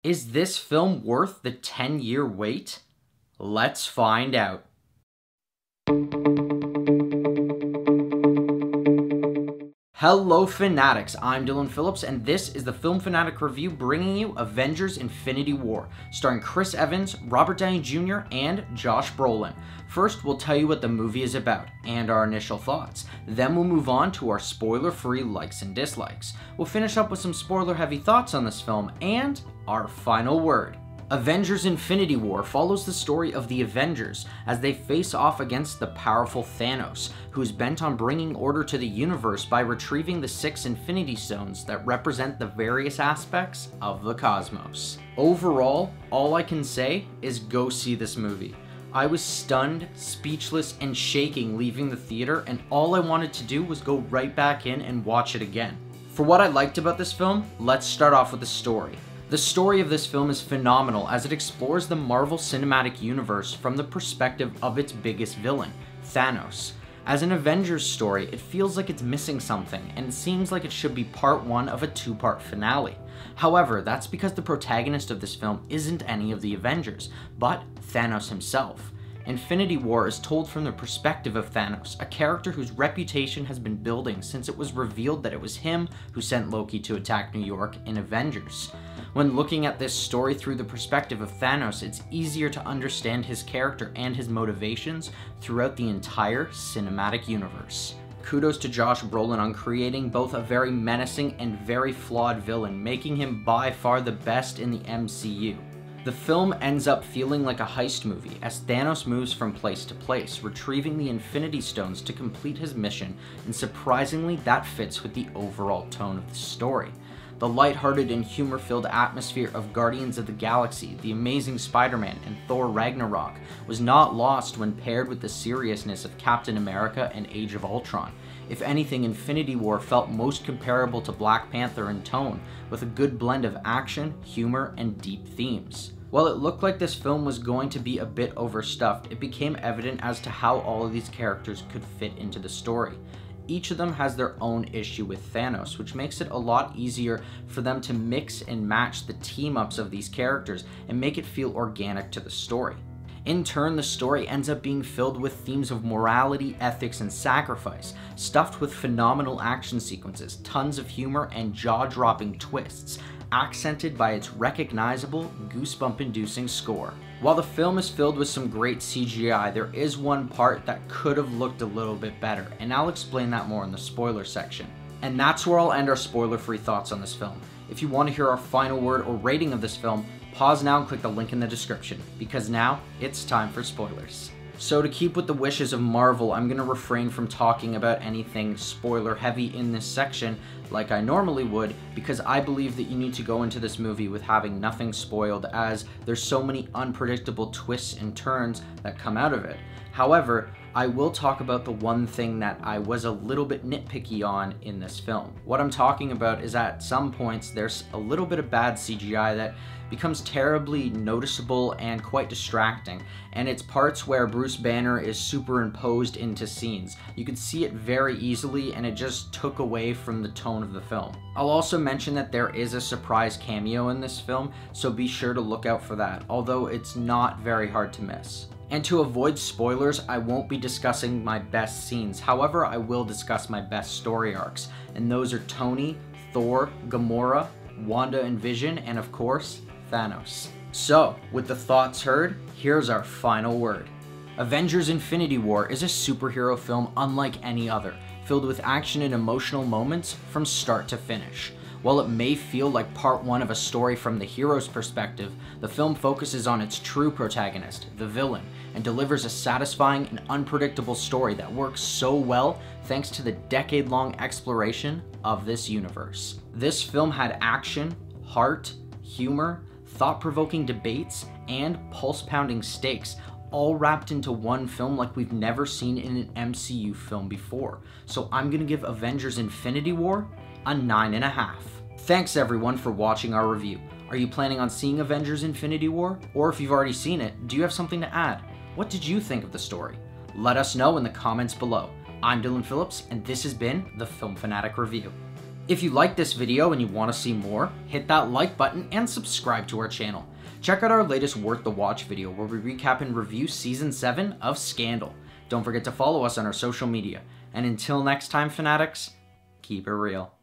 Is this film worth the 10-year wait? Let's find out. Hello Fanatics, I'm Phillips, and this is the Film Fanatic Review bringing you Avengers Infinity War, starring Chris Evans, Robert Downey Jr., and Josh Brolin. First, we'll tell you what the movie is about, and our initial thoughts. Then we'll move on to our spoiler-free likes and dislikes. We'll finish up with some spoiler-heavy thoughts on this film, and our final word. Avengers Infinity War follows the story of the Avengers as they face off against the powerful Thanos, who is bent on bringing order to the universe by retrieving the 6 Infinity Stones that represent the various aspects of the cosmos. Overall, all I can say is go see this movie. I was stunned, speechless, and shaking leaving the theater, and all I wanted to do was go right back in and watch it again. For what I liked about this film, let's start off with the story. The story of this film is phenomenal as it explores the Marvel Cinematic Universe from the perspective of its biggest villain, Thanos. As an Avengers story, it feels like it's missing something, and it seems like it should be part 1 of a 2-part finale. However, that's because the protagonist of this film isn't any of the Avengers, but Thanos himself. Infinity War is told from the perspective of Thanos, a character whose reputation has been building since it was revealed that it was him who sent Loki to attack New York in Avengers. When looking at this story through the perspective of Thanos, it's easier to understand his character and his motivations throughout the entire cinematic universe. Kudos to Josh Brolin on creating both a very menacing and very flawed villain, making him by far the best in the MCU. The film ends up feeling like a heist movie as Thanos moves from place to place, retrieving the Infinity Stones to complete his mission, and surprisingly that fits with the overall tone of the story. The lighthearted and humor-filled atmosphere of Guardians of the Galaxy, The Amazing Spider-Man, and Thor Ragnarok was not lost when paired with the seriousness of Captain America and Age of Ultron. If anything, Infinity War felt most comparable to Black Panther in tone, with a good blend of action, humor, and deep themes. While it looked like this film was going to be a bit overstuffed, it became evident as to how all of these characters could fit into the story. Each of them has their own issue with Thanos, which makes it a lot easier for them to mix and match the team-ups of these characters and make it feel organic to the story. In turn, the story ends up being filled with themes of morality, ethics, and sacrifice, stuffed with phenomenal action sequences, tons of humor, and jaw-dropping twists, accented by its recognizable, goosebump-inducing score. While the film is filled with some great CGI, there is one part that could have looked a little bit better, and I'll explain that more in the spoiler section. And that's where I'll end our spoiler-free thoughts on this film. If you want to hear our final word or rating of this film, pause now and click the link in the description, because now it's time for spoilers. So to keep with the wishes of Marvel, I'm going to refrain from talking about anything spoiler heavy in this section like I normally would, because I believe that you need to go into this movie with having nothing spoiled, as there's so many unpredictable twists and turns that come out of it. However, I will talk about the one thing that I was a little bit nitpicky on in this film. What I'm talking about is at some points there's a little bit of bad CGI that becomes terribly noticeable and quite distracting, and it's parts where Bruce Banner is superimposed into scenes. You could see it very easily, and it just took away from the tone of the film. I'll also mention that there is a surprise cameo in this film, so be sure to look out for that, although it's not very hard to miss. And to avoid spoilers, I won't be discussing my best scenes. However, I will discuss my best story arcs, and those are Tony, Thor, Gamora, Wanda and Vision, and of course, Thanos. So, with the thoughts heard, here's our final word. Avengers Infinity War is a superhero film unlike any other, filled with action and emotional moments from start to finish. While it may feel like part 1 of a story from the hero's perspective, the film focuses on its true protagonist, the villain, and delivers a satisfying and unpredictable story that works so well thanks to the decade-long exploration of this universe. This film had action, heart, humor, thought-provoking debates, and pulse-pounding stakes, all wrapped into one film like we've never seen in an MCU film before. So I'm gonna give Avengers Infinity War a 9.5. Thanks everyone for watching our review. Are you planning on seeing Avengers Infinity War? Or if you've already seen it, do you have something to add? What did you think of the story? Let us know in the comments below. I'm Phillips, and this has been the Film Fanatic Review. If you like this video and you want to see more, hit that like button and subscribe to our channel. Check out our latest Worth the Watch video where we recap and review Season 7 of Scandal. Don't forget to follow us on our social media. And until next time, Fanatics, keep it real.